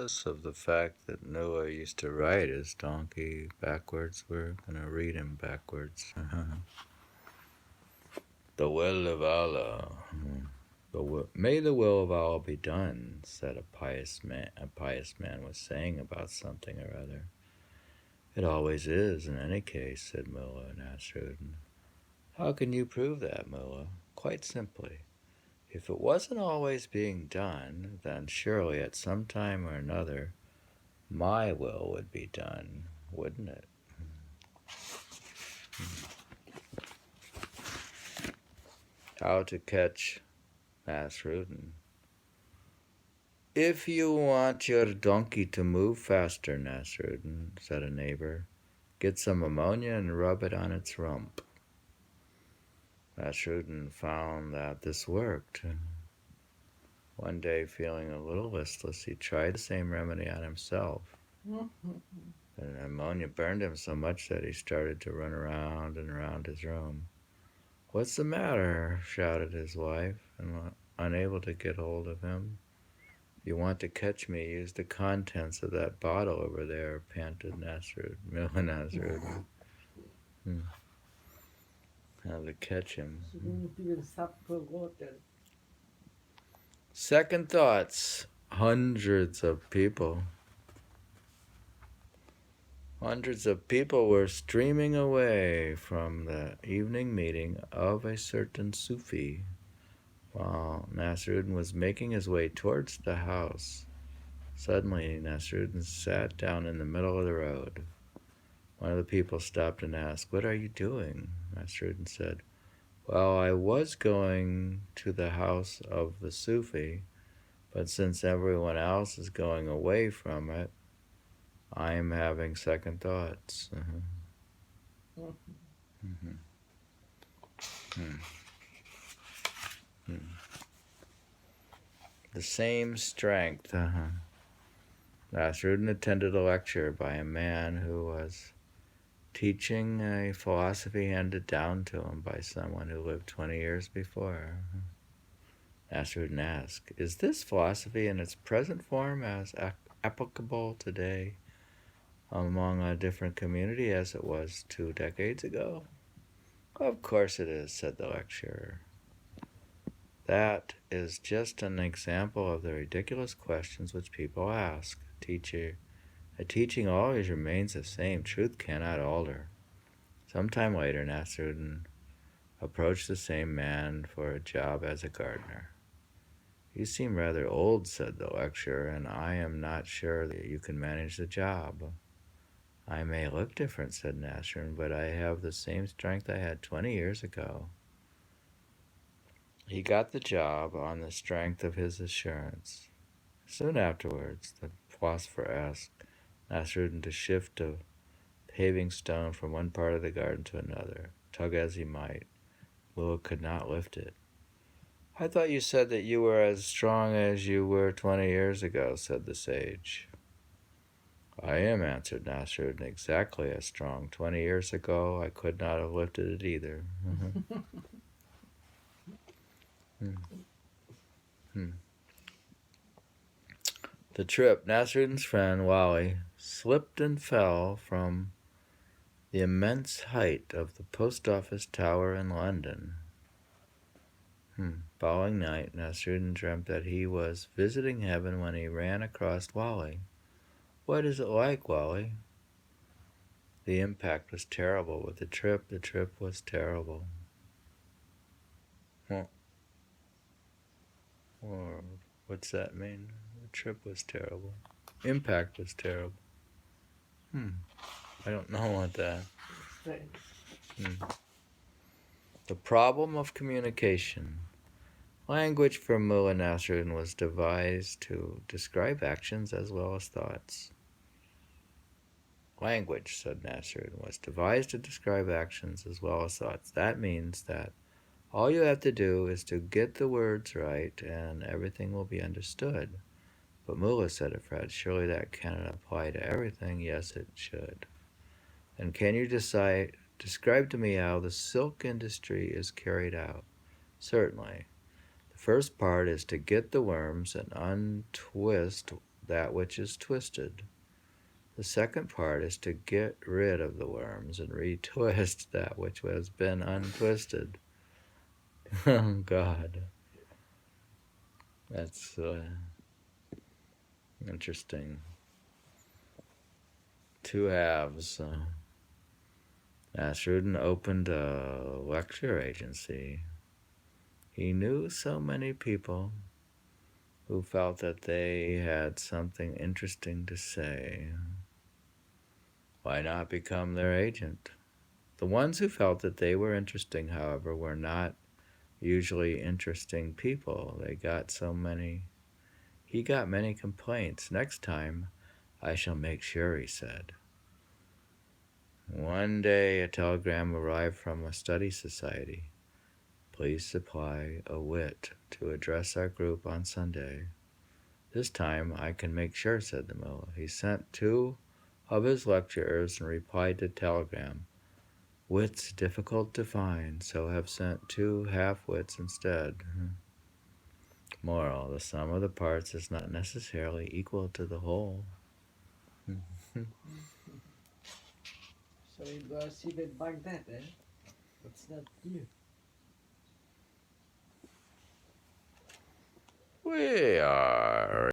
Because of the fact that Noah used to ride his donkey backwards, we're going to read him backwards. The will of Allah. May the will of Allah be done, said a pious man. A pious man was saying about something or other. It always is, in any case, said Mulla Nasruddin. How can you prove that, Mulla? Quite simply. If it wasn't always being done, then surely at some time or another my will would be done, wouldn't it? How to catch Nasruddin. If you want your donkey to move faster, Nasruddin, said a neighbor, get some ammonia and rub it on its rump. Nasruddin found that this worked. One day, feeling a little listless, he tried the same remedy on himself. And ammonia burned him so much that he started to run around and around his room. What's the matter? Shouted his wife, and unable to get hold of him. If you want to catch me, use the contents of that bottle over there, panted Mulla Nasruddin. How to catch him. Second thoughts. Hundreds of people were streaming away from the evening meeting of a certain Sufi. While Nasruddin was making his way towards the house, suddenly Nasruddin sat down in the middle of the road. One of the people stopped and asked, "What are you doing?" Nasruddin said, "Well, I was going to the house of the Sufi, but since everyone else is going away from it, I'm having second thoughts." The same strength. Nasruddin attended a lecture by a man who was teaching a philosophy handed down to him by someone who lived 20 years before. Nasruddin asked, "Is this philosophy in its present form as applicable today among a different community as it was 2 decades ago?" "Of course it is," said the lecturer. "That is just an example of the ridiculous questions which people ask. A teaching always remains the same. Truth cannot alter." Some time later, Nasruddin approached the same man for a job as a gardener. "You seem rather old," said the lecturer, "and I am not sure that you can manage the job." "I may look different," said Nasruddin, "but I have the same strength I had 20 years ago." He got the job on the strength of his assurance. Soon afterwards, the philosopher asked Nasruddin to shift a paving stone from one part of the garden to another. Tug as he might, Mulla could not lift it. "I thought you said that you were as strong as you were 20 years ago," said the sage. "I am," answered Nasruddin, "exactly as strong. 20 years ago, I could not have lifted it either." The trip. Nasruddin's friend, Wali, slipped and fell from the immense height of the post office tower in London. Following night, Nasruddin dreamt that he was visiting heaven when he ran across Wali. "What is it like, Wali?" "The impact was terrible with the trip was terrible." Or what's that mean? The trip was terrible. Impact was terrible. I don't know what that. The problem of communication. Language for Mulla Nasruddin was devised to describe actions as well as thoughts. Language, said Nasruddin, was devised to describe actions as well as thoughts. That means that all you have to do is to get the words right and everything will be understood. "But Mulla," said a friend, "surely that cannot apply to everything." "Yes, it should." "And can you describe to me how the silk industry is carried out?" "Certainly. The first part is to get the worms and untwist that which is twisted. The second part is to get rid of the worms and retwist that which has been untwisted. Oh, God. That's interesting. Two halves. Nasruddin opened a lecture agency. He knew so many people who felt that they had something interesting to say. Why not become their agent? The ones who felt that they were interesting, however, were not usually interesting people. He got many complaints. Next time, I shall make sure, he said. One day, a telegram arrived from a study society. Please supply a wit to address our group on Sunday. This time I can make sure, said the Mulla. He sent 2 of his lecturers and replied to telegram. Wits difficult to find, so have sent 2 half-wits instead. Moral, the sum of the parts is not necessarily equal to the whole. So you see that back that, eh? That's not you. We are